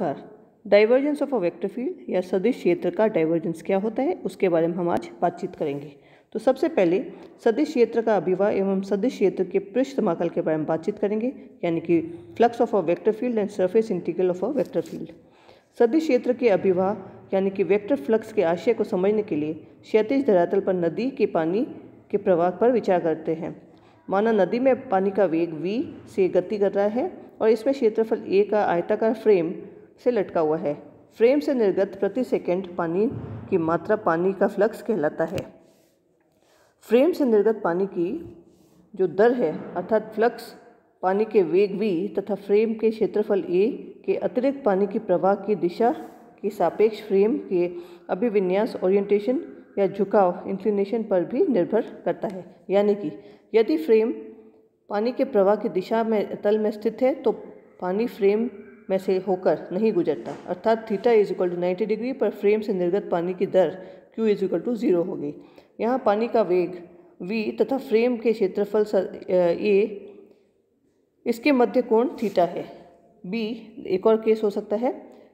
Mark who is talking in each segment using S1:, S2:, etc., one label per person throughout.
S1: नमस्कार। Divergence of a vector field या सदिश क्षेत्र का डाइवर्जेंस क्या होता है उसके बारे में हम आज बातचीत करेंगे। तो सबसे पहले सदिश क्षेत्र का अभिवाह एवं सदिश क्षेत्र के पृष्ठ समाकल के बारे में बातचीत करेंगे, यानी कि flux of a vector field and surface integral of a vector field. सदिश क्षेत्र के अभिवाह यानी कि वेक्टर फ्लक्स के आशय को समझने के लिए क्षैतिज धरातल पर नदी के पानी के प्रवाह पर विचार करते हैं। माना नदी में पानी का वेग v से गति कर रहा है और इसमें क्षेत्रफल a का आयताकार फ्रेम से लटका हुआ है। फ्रेम से निर्गत प्रति सेकंड पानी की मात्रा पानी का फ्लक्स कहलाता है। फ्रेम से निर्गत पानी की जो दर है अर्थात फ्लक्स पानी के वेग v तथा फ्रेम के क्षेत्रफल a के अतिरिक्त पानी की प्रवाह की दिशा के सापेक्ष फ्रेम के अभिविन्यास ओरिएंटेशन या झुकाव इंक्लिनेशन पर भी निर्भर करता है। यानी कि यदि फ्रेम पानी के प्रवाह की दिशा में तल में स्थित है तो पानी फ्रेम में से होकर नहीं गुजरता, अर्थात theta is equal to 90 degree पर फ्रेम से निर्गत पानी की दर q इज इक्वल टू 0 होगी। यहाँ पानी का वेग v तथा फ्रेम के क्षेत्रफल a इसके मध्य कोण थीटा है। b एक और केस हो सकता है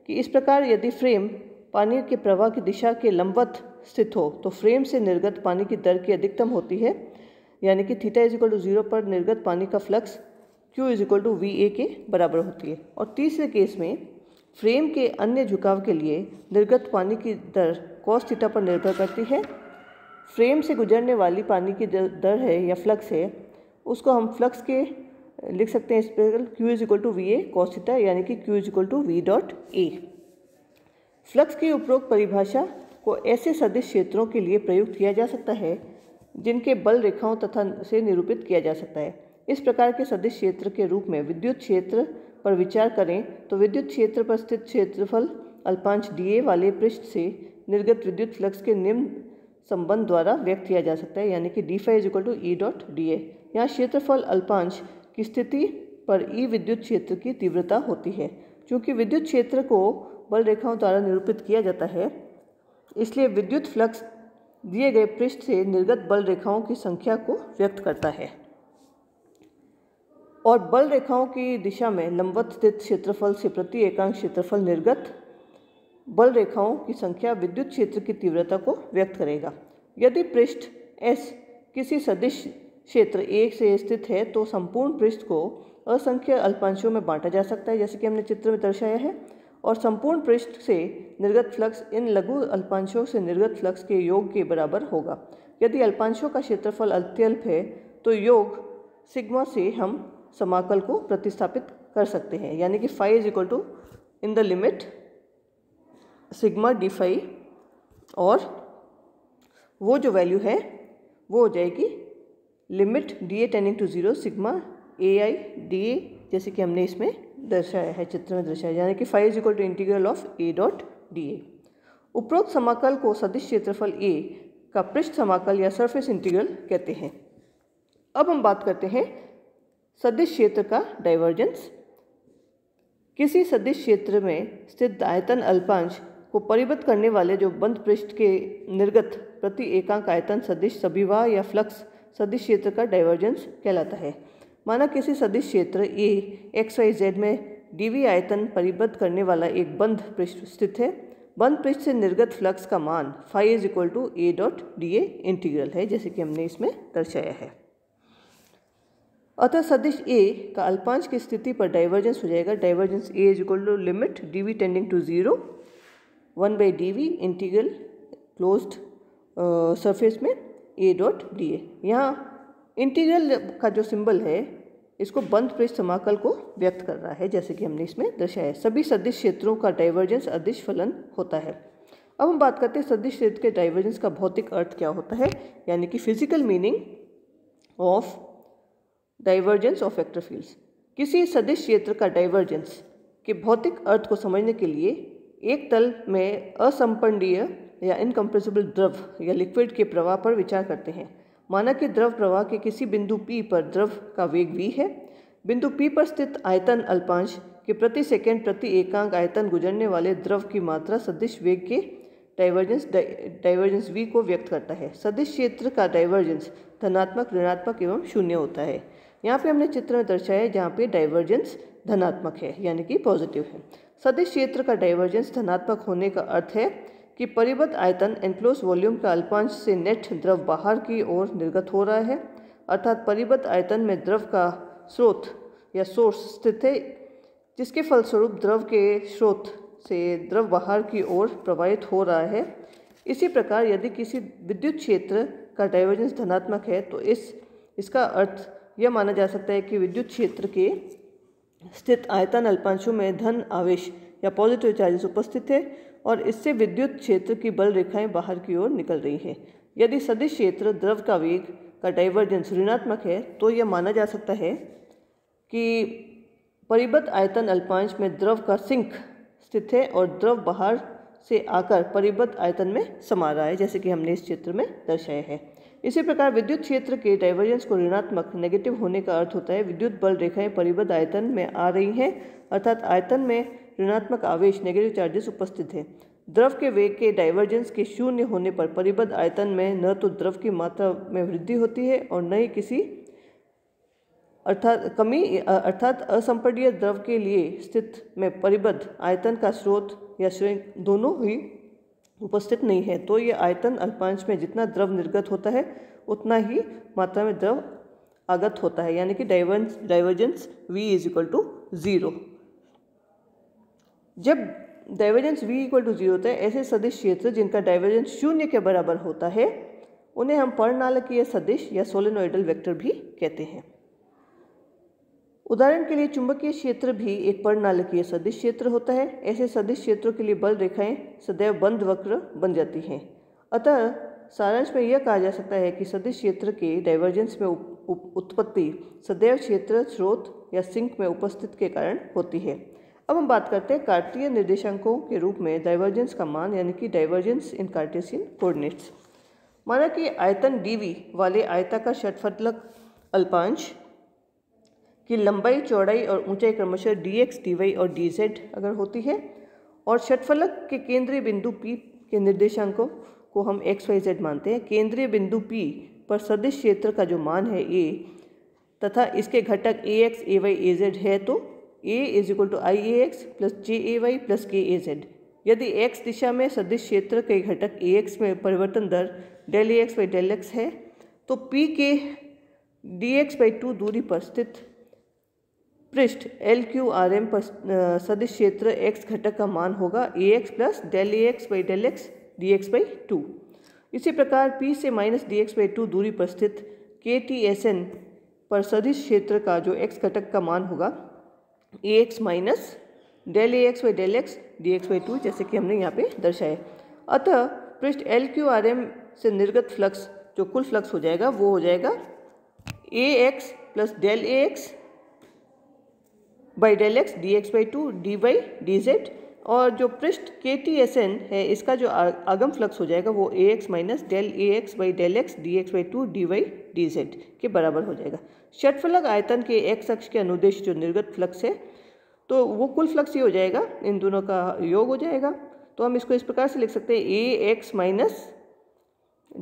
S1: कि इस प्रकार यदि फ्रेम पानी के प्रवाह की दिशा के लंबवत स्थित हो तो फ्रेम से निर्गत पानी की दर की अधिकतम होती है, यानी कि थीटा इज इक्वल टू 0 पर निर्गत पानी का flux q is equal to va के बराबर होती है। और तीसरे केस में फ्रेम के अन्य झुकाव के लिए निर्गत पानी की दर cos थीटा पर निर्भर करती है। फ्रेम से गुजरने वाली पानी की दर है या फ्लक्स है, उसको हम फ्लक्स के लिख सकते हैं इस प्रकार q is equal to va cos theta, यानी कि q is equal to v dot a। Flux की उपरोक्त परिभाषा को ऐसे सदिश क्षेत्रों के लिए प्रयुक्त किया जा सकता है जिनके बल रेखाओं तथा से निरूपित किया जा सकता है। इस प्रकार के सदिश क्षेत्र के रूप में विद्युत क्षेत्र पर विचार करें तो विद्युत क्षेत्र पर स्थित क्षेत्रफल अल्पांश dA वाले पृष्ठ से निर्गत विद्युत फ्लक्स के निम्न संबंध द्वारा व्यक्त किया जा सकता है, यानी कि d phi is equal to E dot dA। यहाँ क्षेत्रफल अल्पांश की स्थिति पर E विद्युत क्षेत्र की तीव्रता होती है। चूँकि विद्युत क्षेत्र को बल रेखाओं द्वारा निरूपित किया जाता है, इसलिए विद्युत फ्लक्स दिए गए पृष्ठ से निर्गत बल रेखाओं की संख्या को व्यक्त करता है और बल रेखाओं की दिशा में लंबवत स्थित क्षेत्रफल से प्रति एकांक क्षेत्रफल निर्गत बल रेखाओं की संख्या विद्युत क्षेत्र की तीव्रता को व्यक्त करेगा। यदि पृष्ठ S किसी सदिश क्षेत्र A से स्थित है तो संपूर्ण पृष्ठ को असंख्य अल्पांशों में बांटा जा सकता है, जैसे कि हमने चित्र में दर्शाया है, और संपूर्ण पृष्ठ से निर्गत फ्लक्स इन लघु अल्पांशों से निर्गत फ्लक्स के योग के बराबर होगा। यदि अल्पांशों का क्षेत्रफल अत्यल्प है तो योग सिग्मा से हम समाकल को प्रतिस्थापित कर सकते हैं, यानी कि phi is equal to in the limit sigma D phi, और वो जो वैल्यू है वो हो जाएगी limit D A tending to 0 sigma A I D A, जैसे कि हमने इसमें दर्शाया है, चित्र में दर्शाया, यानी कि phi is equal to integral of A dot D A. उपरोक्त समाकल को सदिश क्षेत्रफल ए का पृष्ठ समाकल या सरफेस इंटीग्रल कहते हैं। अब हम बात करते हैं सदिश क्षेत्र का डाइवर्जेंस। किसी सदिश क्षेत्र में स्थित आयतन अल्पांश को परिबद्ध करने वाले जो बंद पृष्ठ के निर्गत प्रति एकांक आयतन सदिश अभिवाह या फ्लक्स सदिश क्षेत्र का डाइवर्जेंस कहलाता है। माना किसी सदिश क्षेत्र A XYZ में dV आयतन परिबद्ध करने वाला एक बंद पृष्ठ स्थित है। बंद पृष्ठ से निर्गत फ्लक्स का मान phi is equal to A dot dA integral है, जैसे कि हमने इसमें दर्शाया है। अतः सदिश A का अल्पांश की स्थिति पर डाइवर्जेंस हो जाएगा divergence A is equal to limit dV tending to 0 1/dV integral closed surface में A डॉट dA। यहाँ इंटीग्रल का जो सिंबल है इसको बंद पृष्ठ समाकल को व्यक्त कर रहा है, जैसे कि हमने इसमें दर्शाया। सभी सदिश क्षेत्रों का डाइवर्जेंस अदिश फलन होता है। अब हम बात करते हैं सदिश क्षेत्र के डाइवर्जेंस का भौतिक अर्थ क्या होता है, यानी कि physical meaning of divergence of vector fields. किसी सदिश क्षेत्र का डाइवर्जेंस के भौतिक अर्थ को समझने के लिए एक तल में असंपंडीय या इनकम्प्रेसिबल द्रव या लिक्विड के प्रवाह पर विचार करते हैं। माना कि द्रव प्रवाह के किसी बिंदु P पर द्रव का वेग v है। बिंदु P पर स्थित आयतन अल्पांश के प्रति सेकंड प्रति एकांक आयतन गुजरने वाले द्रव की मात्रा सदिश वेग के डाइवर्जेंस v को व्यक्त करता है। सदिश क्षेत्र का डाइवर्जेंस धनात्मक, ऋणात्मक एवं शून्य होता है। यहाँ पे हमने चित्र में दर्शाया है जहाँ पे डाइवर्जेंस धनात्मक है यानी कि पॉजिटिव है। सदिश क्षेत्र का डाइवर्जेंस धनात्मक होने का अर्थ है कि परिबद्ध आयतन एनक्लोज वॉल्यूम का अल्पांश से नेट द्रव बाहर की ओर निर्गत हो रहा है, अर्थात परिबद्ध आयतन में द्रव का स्रोत या सोर्स स्थित है, जिसके फलस्वरूप द्रव के स्रोत से द्रव बाहर की ओर प्रवाहित हो रहा है। इसी प्रकार यदि किसी विद्युत क्षेत्र का डाइवर्जेंस धनात्मक है तो इसका अर्थ यह माना जा सकता है कि विद्युत क्षेत्र के स्थित आयतन अल्पांशों में धन आवेश या पॉजिटिव चार्जेस उपस्थित है और इससे विद्युत क्षेत्र की बल रेखाएं बाहर की ओर निकल रही है। यदि सदिश क्षेत्र द्रव का वेग का डाइवर्जेंस ऋणात्मक है तो यह माना जा सकता है कि परिबद्ध आयतन अल्पांश में द्रव का सिंक स्थित है और द्रव बाहर से आकर परिबद्ध आयतन में समा रहा है, जैसे कि हमने इस चित्र में दर्शाया है। इसी प्रकार विद्युत क्षेत्र के डाइवर्जेंस को ऋणात्मक नेगेटिव होने का अर्थ होता है विद्युत बल रेखाएं परिबद्ध आयतन में आ रही हैं, अर्थात आयतन में ऋणात्मक आवेश नेगेटिव चार्जेस उपस्थित है। द्रव के वेग के डाइवर्जेंस के शून्य होने पर परिबद्ध आयतन में न तो द्रव की मात्रा में वृद्धि होती है और न ही किसी अर्थात असंपीड्य द्रव के लिए स्थित में परिबद्ध आयतन का स्रोत या श्रृंग दोनों ही उपस्थित नहीं है। तो ये आयतन अल्पांश में जितना द्रव निर्गत होता है उतना ही मात्रा में द्रव आगत होता है, यानी कि डाइवर्जेंस V = 0। जब डाइवर्जेंस V = 0 होता है, ऐसे सदिश क्षेत्र जिनका डाइवर्जेंस शून्य के बराबर होता है उन्हें हम पर्णनालकीय सदिश या सोलेनोइडल वेक्टर भी कहते हैं। उदाहरण के लिए चुंबकीय क्षेत्र भी एक पर्णनालकीय सदिश क्षेत्र होता है। ऐसे सदिश क्षेत्रों के लिए बल रेखाएं सदैव बंद वक्र बन जाती हैं। अतः सारांश में यह कहा जा सकता है कि सदिश क्षेत्र के डाइवर्जेंस में उत्पत्ति सदैव क्षेत्र स्रोत या सिंक में उपस्थित के कारण होती है। अब हम बात करते हैं कार्तीय निर्देशांकों के रूप में डाइवर्जेंस का मान, यानी कि डाइवर्जेंस इन कार्टेशियन कोऑर्डिनेट्स। माना कि आयतन dv वाले आयताकार षटफलक अल्पांश की लंबाई, चौड़ाई और ऊंचाई क्रमशः dx, dy और dz अगर होती है और षटफलक के केंद्रीय बिंदु P के निर्देशांकों को हम x, y, z मानते हैं। केंद्रीय बिंदु P पर सदिश क्षेत्र का जो मान है a तथा इसके घटक ax, ay, az है तो a = iax + jij + kaz। यदि x दिशा में सदिश क्षेत्र के घटक ax में परिवर्तन दर ∂ax/∂x है तो P के dx/2 दूरी पर स्थित पृष्ठ LQRM पर सदिश क्षेत्र x घटक का मान होगा ax + ∂ax/∂x dx/2। इसी प्रकार P से -dx/2 दूरी पर स्थित KTSN पर सदिश क्षेत्र का जो x घटक का मान होगा ax - ∂ax/∂x dx/2, जैसे कि हमने यहाँ पे दर्शाया। अतः पृष्ठ LQRM से निर्गत फ्लक्स जो कुल फ्लक्स हो जाएगा वो हो जाएगा ax + ∂ax/∂x dx/2 dy dz, और जो पृष्ठ KTSN है इसका जो आगम फ्लक्स हो जाएगा वो ax - ∂ax/∂x dx/2 dy dz के बराबर हो जाएगा। षटफलक आयतन के x अक्ष के अनुदिश जो निर्गत फ्लक्स है तो वो कुल फ्लक्स ही हो जाएगा, इन दोनों का योग हो जाएगा। तो हम इसको इस प्रकार से लिख सकते हैं ax -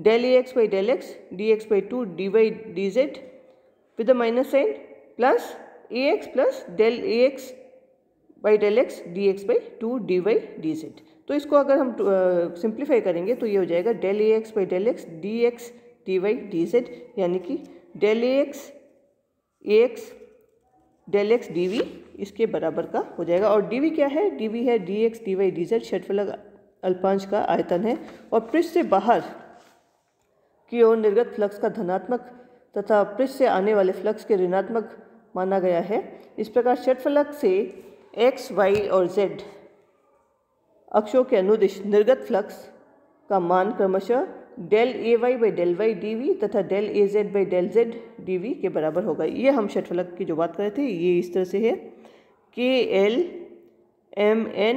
S1: ∂ax/∂x dx/2 dy dz with a minus sign plus ax + ∂ax/∂x dx/2 dy dz। तो इसको अगर हम सिंप्लीफाई करेंगे तो ये हो जाएगा ∂ax/∂x dx dy dz, यानी कि ∂ax ax ∂x dv इसके बराबर का हो जाएगा। और dv क्या है? dv है dx dy dz षटफलक अल्पांश का आयतन है और पृष्ठ से बाहर की ओर निर्गत फ्लक्स का धनात्मक तथा पृष्ठ से आने वाले फ्लक्स के ऋणात्मक माना गया है। इस प्रकार षटफलक से x, y और z अक्षों के अनुदिश निर्गत फ्लक्स का मान क्रमशः ∂ay/∂y dv तथा ∂az/∂z dv के बराबर होगा। ये हम षटफलक की जो बात कर रहे थे ये इस तरह से है KL MN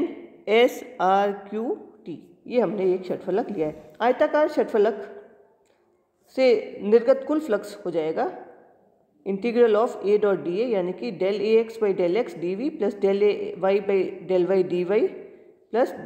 S1: SRQT, ये हमने एक षटफलक लिया है। आयताकार षटफलक से निर्गत कुल फ्लक्स हो जाएगा इंटीग्रल ऑफ A.dA, यानी कि ∂ax/∂x dv + ∂ay/∂y dy +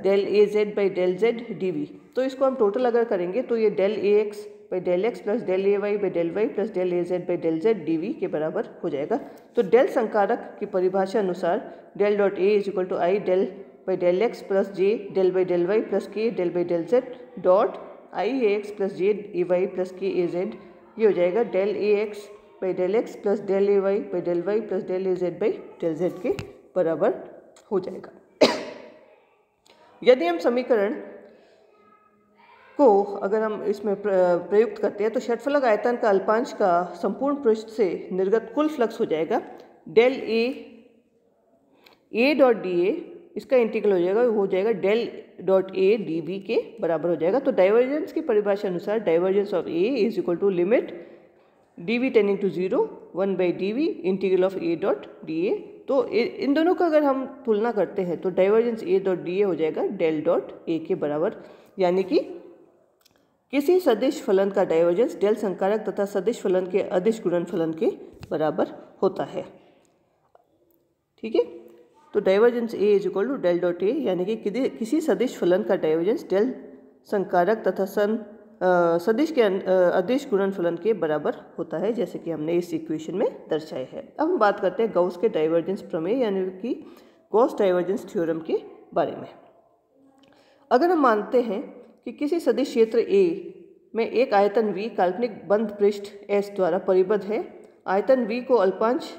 S1: ∂az/∂z dv। तो इसको हम टोटल अगर करेंगे तो ये ∂ax/∂x by del X plus del A Y by del Y plus del A Z by del Z D V के बराबर हो जाएगा। तो डेल संकारक की परिभाषा अनुसार del dot A is equal to I del by del X plus J del by del Y plus K del by del Z dot I A X plus J A Y plus K A Z, ये हो जाएगा del A X by del X plus del A Y by del Y plus del A Z by del Z के बराबर हो जाएगा। यदि हम समीकरण को अगर हम इसमें प्रयुक्त करते हैं तो षटफलक आयतन का अल्पांश का संपूर्ण पृष्ठ से निर्गत कुल फ्लक्स हो जाएगा del A dot D A, इसका इंटीग्रल हो जाएगा del dot A D V के बराबर हो जाएगा। तो डाइवर्जेंस की परिभाषा अनुसार divergence of A is equal to limit D V tending to 0 1 by D V integral of A dot D A. तो इन दोनों का अगर हम तुलना करते हैं तो डाइवर्जेंस ए डॉट डी ए हो जाएगा डेल डॉट ए के बराबर, यानी कि किसी सदिश फलन का डाइवर्जेंस डेल संकारक तथा सदिश फलन के अदिश गुणनफलन के बराबर होता है। ठीक है, तो divergence A is equal to del dot A, यानी कि किसी सदिश फलन का डाइवर्जेंस डेल संकारक तथा सदिश के अदिश गुणनफलन के बराबर होता है, जैसे कि हमने इस इक्वेशन में दर्शाया है। अब हम बात करते हैं गॉस के डाइवर्जेंस प्रमेय यानी कि गॉस डाइवर्जेंस थ्योरम के बारे में। अगर हम मानते हैं कि किसी सदिश क्षेत्र A में एक आयतन V काल्पनिक बंद पृष्ठ S द्वारा परिबद्ध है, आयतन V को अल्पांश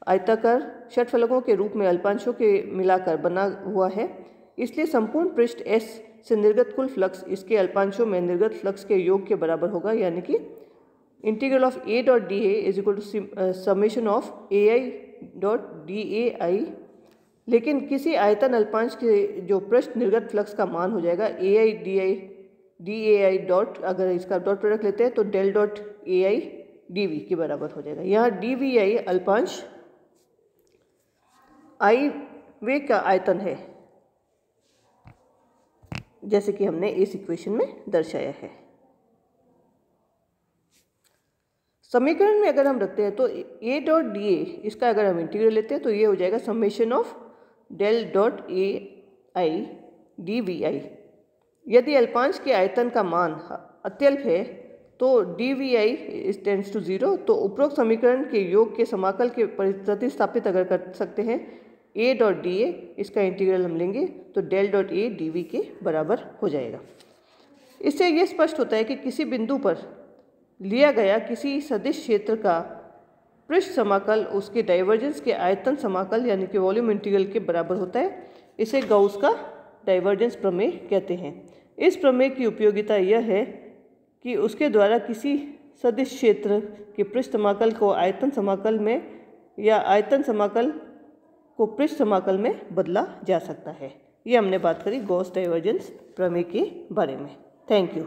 S1: आयताकार षटफलकों के रूप में अल्पांशों के मिलाकर बना हुआ है, इसलिए संपूर्ण पृष्ठ S से निर्गत कुल फ्लक्स इसके अल्पांशों में निर्गत फ्लक्स के योग के बराबर होगा, यानी कि integral of A dot D A is equal to summation of A I dot D A I. लेकिन किसी आयतन अल्पांश के जो पृष्ठ निर्गत फ्लक्स का मान हो जाएगा ए I D A I dot, अगर इसका डॉट प्रोडक्ट लेते हैं तो del dot A I D V के बराबर हो जाएगा। यहाँ डी वी आई अल्पांश आई वे का आयतन है, जैसे कि हमने इस इक्वेशन में दर्शाया है। समीकरण में अगर हम रखते हैं तो ए डॉट डी ए, इसका अगर हम इंटीग्रल लेते हैं तो ये हो जाएगा summation of del dot A I D V I. यदि अल्पांश के आयतन का मान अत्यल्प है तो D V I tends to 0, तो उपरोक्त समीकरण के योग के समाकल के प्रतिस्थापित अगर कर सकते हैं ए डॉट डी ए, इसका इंटीग्रल हम लेंगे तो del dot A D V के बराबर हो जाएगा। इससे यह स्पष्ट होता है कि किसी बिंदु पर लिया गया किसी सदिश क्षेत्र का पृष्ठ समाकल उसके डाइवर्जेंस के आयतन समाकल यानी कि वॉल्यूम इंटीग्रल के बराबर होता है। इसे गॉस का डाइवर्जेंस प्रमेय कहते हैं। इस प्रमेय की उपयोगिता यह है कि उसके द्वारा किसी सदिश क्षेत्र के पृष्ठ समाकल को आयतन समाकल में या आयतन समाकल को पृष्ठ समाकल में बदला जा सकता है। ये हमने बात करी गॉस डाइवर्जेंस प्रमेय के बारे में। Thank you.